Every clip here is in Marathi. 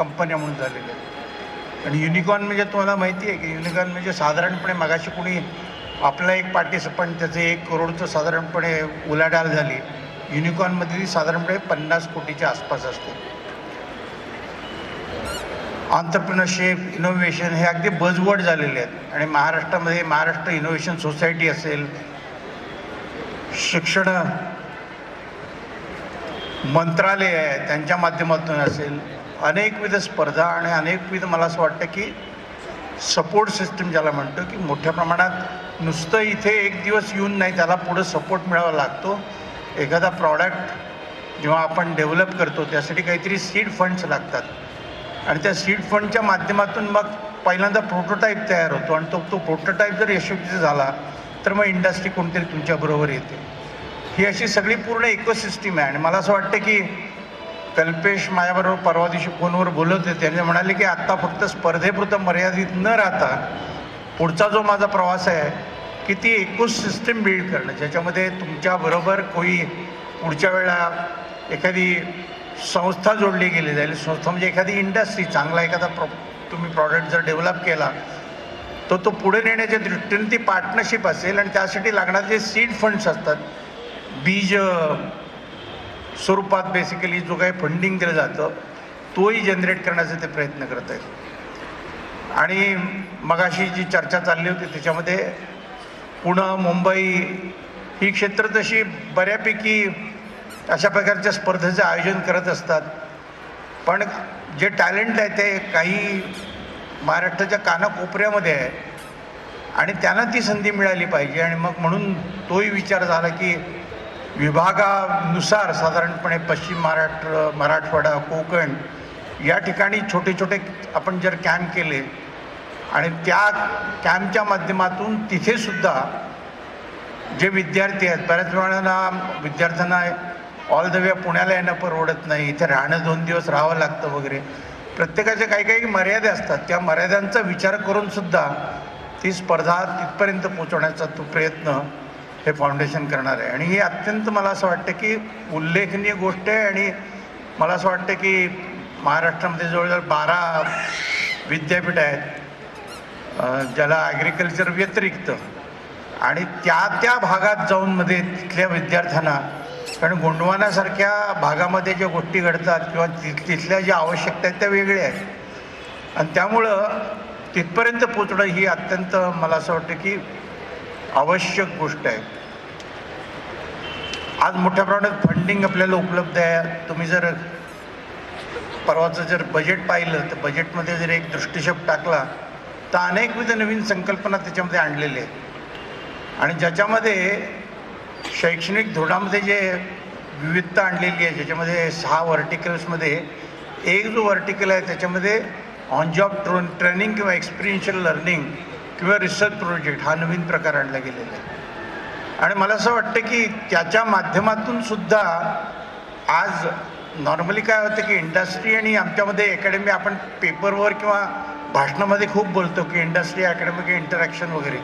कंपन्या म्हणून झालेल्या आहेत. आणि युनिकॉर्न म्हणजे तुम्हाला माहिती आहे की युनिकॉर्न म्हणजे साधारणपणे मगाशी कोणी आपला एक पार्टिसिपंट त्याचं 1 करोडचं साधारणपणे उलाढाल झाली. युनिकॉर्नमध्ये साधारणपणे 50 कोटीच्या आसपास असते. ऑन्टरप्रिनरशिप, इनोव्हेशन हे अगदी बजवर्ड झालेले आहेत. आणि महाराष्ट्रामध्ये महाराष्ट्र इनोव्हेशन सोसायटी असेल, शिक्षण मंत्रालय आहे त्यांच्या माध्यमातून असेल, अनेकविध स्पर्धा आणि अनेकविध मला असं वाटतं की सपोर्ट सिस्टम ज्याला म्हणतो की मोठ्या प्रमाणात नुसतं इथे एक दिवस येऊन नाही, त्याला पुढं सपोर्ट मिळावा लागतो. एखादा प्रॉडक्ट जेव्हा आपण डेव्हलप करतो त्यासाठी काहीतरी सीड फंड्स लागतात आणि त्या सीड फंडच्या माध्यमातून मग पहिल्यांदा प्रोटोटाईप तयार होतो आणि तो प्रोटोटाईप जर यशस्वी झाला तर मग इंडस्ट्री कोणतरी तुमच्याबरोबर येते. ही अशी सगळी पूर्ण इकोसिस्टीम आहे. आणि मला असं वाटतं की कल्पेश माझ्याबरोबर परवा दिवशी फोनवर बोलत होते. त्यांनी म्हणाले की आत्ता फक्त स्पर्धेपुरतं मर्यादित न राहता पुढचा जो माझा प्रवास आहे की ती इकोसिस्टीम बिल्ड करणं, ज्याच्यामध्ये तुमच्याबरोबर कोणी पुढच्या वेळेला एखादी संस्था जोडली गेली जाईल. संस्था म्हणजे एखादी इंडस्ट्री, चांगला एखादा तुम्ही प्रॉडक्ट जर डेव्हलप केला तो पुढे नेण्याच्या दृष्टीने ती पार्टनरशिप असेल आणि त्यासाठी लागणारे जे सीड फंड्स असतात, बीज स्वरूपात बेसिकली जो काही फंडिंग दिलं जातं तोही जनरेट करण्याचे ते प्रयत्न करत आहेत. आणि मगाशी जी चर्चा चालली होती त्याच्यामध्ये पुणे, मुंबई ही क्षेत्र तशी बऱ्यापैकी अशा प्रकारच्या स्पर्धेचं आयोजन करत असतात. पण जे टॅलेंट आहे ते काही महाराष्ट्राच्या कानाकोपऱ्यामध्ये आहे आणि त्यांना ती संधी मिळाली पाहिजे. आणि मग म्हणून तोही विचार झाला की विभागानुसार साधारणपणे पश्चिम महाराष्ट्र, मराठवाडा, कोकण या ठिकाणी छोटे छोटे आपण जर कॅम्प केले आणि त्या कॅम्पच्या माध्यमातून तिथेसुद्धा जे विद्यार्थी आहेत, बऱ्याच वेळाना विद्यार्थ्यांना ऑल द वे पुण्याला येणं परवडत नाही, इथे राहणं 2 दिवस राहावं लागतं वगैरे, प्रत्येकाच्या काही काही मर्यादा असतात. त्या मर्यादांचा विचार करूनसुद्धा ती स्पर्धा तिथपर्यंत पोचवण्याचा तो प्रयत्न हे फाउंडेशन करणार आहे. आणि ही अत्यंत मला असं वाटतं की उल्लेखनीय गोष्ट आहे. आणि मला असं वाटतं की महाराष्ट्रामध्ये जवळजवळ 12 विद्यापीठ आहेत ज्याला ॲग्रिकल्चर व्यतिरिक्त, आणि त्या भागात जाऊन मध्ये तिथल्या विद्यार्थ्यांना, कारण गोंडवानासारख्या भागामध्ये ज्या गोष्टी घडतात किंवा तिथल्या ज्या आवश्यकता आहेत त्या वेगळ्या आहेत आणि त्यामुळं तिथपर्यंत पोचणं ही अत्यंत मला असं वाटतं की आवश्यक गोष्ट आहे. आज मोठ्या प्रमाणात फंडिंग आपल्याला उपलब्ध आहे. तुम्ही जर परवाचं जर बजेट पाहिलं तर बजेटमध्ये जर एक दृष्टिक्षेप टाकला तर अनेकविध नवीन संकल्पना त्याच्यामध्ये आणलेल्या आहेत आणि ज्याच्यामध्ये शैक्षणिक धोरणामध्ये जे विविधता आणलेली आहे, ज्याच्यामध्ये 6 व्हर्टिकल्समध्ये एक जो व्हर्टिकल आहे त्याच्यामध्ये ऑन जॉब ट्रेनिंग किंवा एक्सपिरियन्शियल लर्निंग किंवा रिसर्च प्रोजेक्ट हा नवीन प्रकार आणला गेलेला आहे. आणि मला असं वाटतं की त्याच्या माध्यमातून सुद्धा आज नॉर्मली काय होतं की इंडस्ट्री आणि आमच्यामध्ये अकॅडमी, आपण पेपरवर किंवा भाषणामध्ये खूप बोलतो की इंडस्ट्री अकॅडमिक इंटरॅक्शन वगैरे,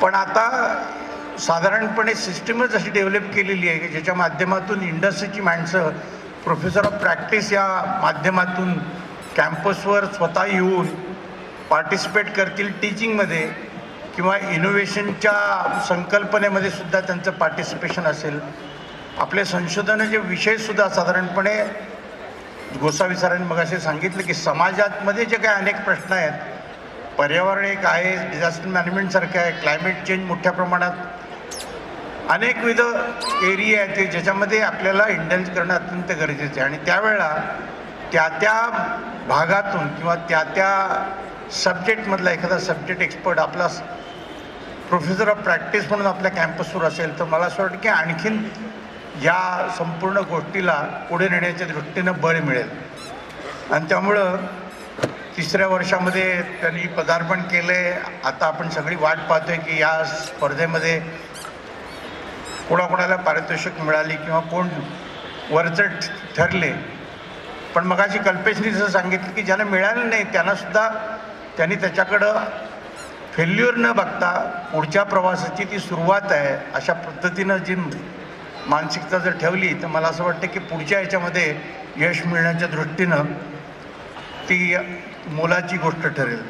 पण आता साधारणपणे सिस्टमच अशी डेव्हलप केलेली आहे की ज्याच्या माध्यमातून इंडस्ट्रीची माणसं प्रोफेसर ऑफ प्रॅक्टिस या माध्यमातून कॅम्पसवर स्वतः येऊन पार्टिसिपेट करतील टीचिंगमध्ये किंवा इनोव्हेशनच्या संकल्पनेमध्ये सुद्धा त्यांचं पार्टिसिपेशन असेल. आपले संशोधनाचे विषयसुद्धा साधारणपणे गोसावी सरांनी मग असे सांगितलं की समाजामध्ये जे काही अनेक प्रश्न आहेत, पर्यावरण एक आहे, डिझास्टर मॅनेजमेंटसारखं आहे, क्लायमेट चेंज मोठ्या प्रमाणात, अनेकविध एरिया आहेत ते ज्याच्यामध्ये आपल्याला इंडल्ज करणं अत्यंत गरजेचं आहे. आणि त्यावेळेला त्या भागातून किंवा त्या सब्जेक्टमधला एखादा सब्जेक्ट एक्सपर्ट आपला प्रोफेसर ऑफ प्रॅक्टिस म्हणून आपल्या कॅम्पसवर असेल तर मला असं वाटतं की आणखीन या संपूर्ण गोष्टीला पुढे नेण्याच्या दृष्टीनं बळ मिळेल. आणि त्यामुळं 3ऱ्या वर्षामध्ये त्यांनी पदार्पण केले. आता आपण सगळी वाट पाहतोय की या स्पर्धेमध्ये कोणाकोणाला पारितोषिक मिळाली किंवा कोण वरचढ ठरले. पण मगाशी कल्पेशनी जसं सांगितलं की ज्यांना मिळालं नाही त्यांनी त्याच्याकडं फेल्युअर न बघता पुढच्या प्रवासाची ती सुरुवात आहे अशा पद्धतीनं जी मानसिकता जर ठेवली तर मला असं वाटतं की पुढच्या याच्यामध्ये यश मिळण्याच्या दृष्टीनं ती मोलाची गोष्ट ठरेल.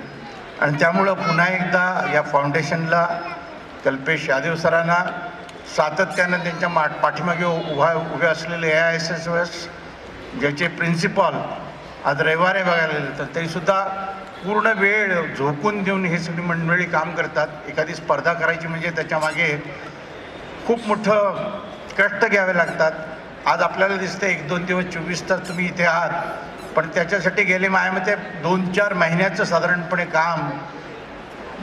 आणि त्यामुळं पुन्हा एकदा या फाउंडेशनला कल्पेश यादव सरांना सातत्यानं त्यांच्या पाठीमागे उभे असलेले AISSOS ज्याचे प्रिन्सिपॉल आज रविवारी बघायला गेले तर तरीसुद्धा पूर्ण वेळ झोकून देऊन हे सगळी मंडळी काम करतात. एखादी स्पर्धा करायची म्हणजे त्याच्यामागे खूप मोठं कष्ट घ्यावे लागतात. आज आपल्याला दिसतं 1-2 दिवस 24 तास तुम्ही इथे आहात, पण त्याच्यासाठी गेले माझ्यामते 2-4 महिन्याचं साधारणपणे काम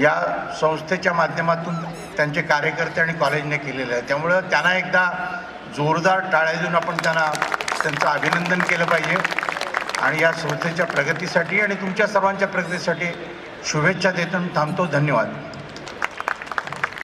या संस्थेच्या माध्यमातून त्यांचे कार्यकर्ते आणि कॉलेजने केलेलं आहे. त्यामुळं त्यांना एकदा जोरदार टाळ्या देऊन आपण त्यांचं अभिनंदन केलं पाहिजे आणि या संस्थेच्या प्रगतीसाठी आणि तुमच्या सर्वांच्या प्रगतीसाठी शुभेच्छा देतो. थांबतो. धन्यवाद.